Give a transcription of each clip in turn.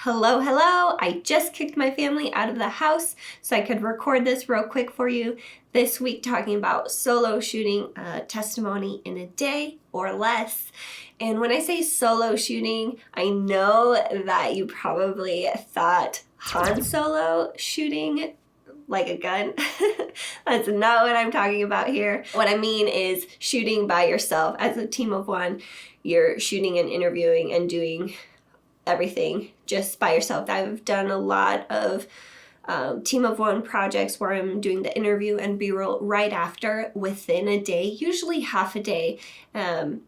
Hello, hello! I just kicked my family out of the house so I could record this real quick for you this week, talking about solo shooting a testimony in a day or less. And when I say solo shooting, I know that you probably thought Han Solo shooting like a gun. That's not what I'm talking about here. What I mean is shooting by yourself as a team of one. You're shooting and interviewing and doing everything just by yourself. I've done a lot of team of one projects where I'm doing the interview and B-roll right after within a day, usually half a day. And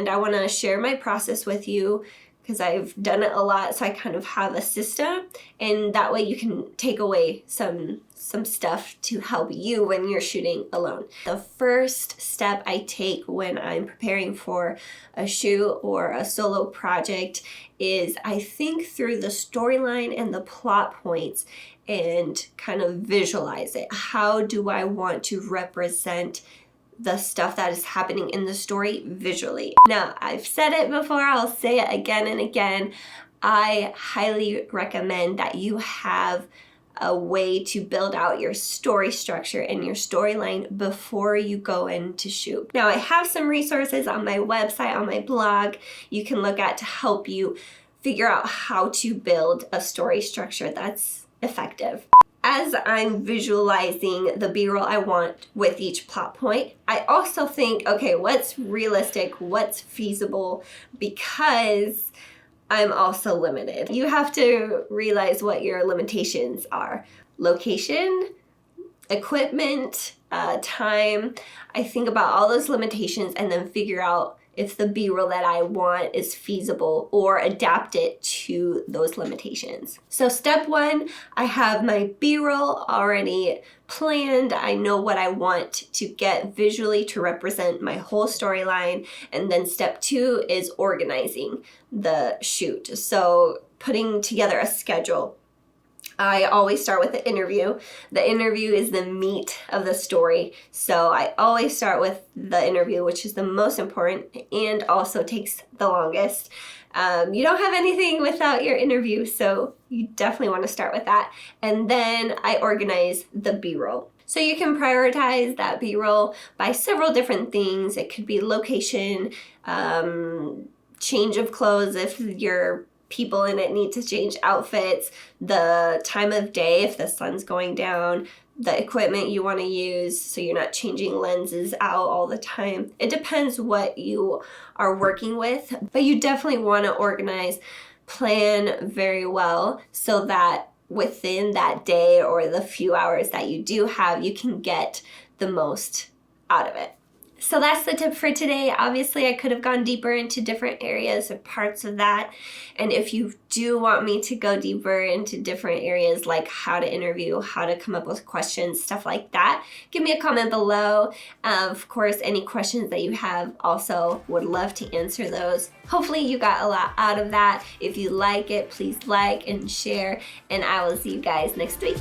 I want to share my process with you because I've done it a lot, so I kind of have a system, and that way you can take away some stuff to help you when you're shooting alone. The first step I take when I'm preparing for a shoot or a solo project is I think through the storyline and the plot points and kind of visualize it. How do I want to represent the stuff that is happening in the story visually? Now, I've said it before, I'll say it again and again. I highly recommend that you have a way to build out your story structure and your storyline before you go in to shoot. Now, I have some resources on my website, on my blog, you can look at to help you figure out how to build a story structure that's effective. As I'm visualizing the B-roll I want with each plot point, I also think, okay, what's realistic, what's feasible, because I'm also limited. You have to realize what your limitations are. Location, equipment, time. I think about all those limitations and then figure out if the B-roll that I want is feasible or adapt it to those limitations. So step one, I have my B-roll already planned. I know what I want to get visually to represent my whole storyline. And then step two is organizing the shoot. So putting together a schedule. I always start with the interview. The interview is the meat of the story. So I always start with the interview, which is the most important and also takes the longest. You don't have anything without your interview, so you definitely want to start with that. And then I organize the B-roll. So you can prioritize that B-roll by several different things. It could be location, change of clothes if your people in it need to change outfits, the time of day if the sun's going down, the equipment you want to use so you're not changing lenses out all the time. It depends what you are working with, but you definitely want to organize, plan very well so that within that day or the few hours that you do have, you can get the most out of it. So that's the tip for today. Obviously, I could have gone deeper into different areas or parts of that. And if you do want me to go deeper into different areas like how to interview, how to come up with questions, stuff like that, give me a comment below. Of course, any questions that you have also would love to answer those. Hopefully you got a lot out of that. If you like it, please like and share, and I will see you guys next week.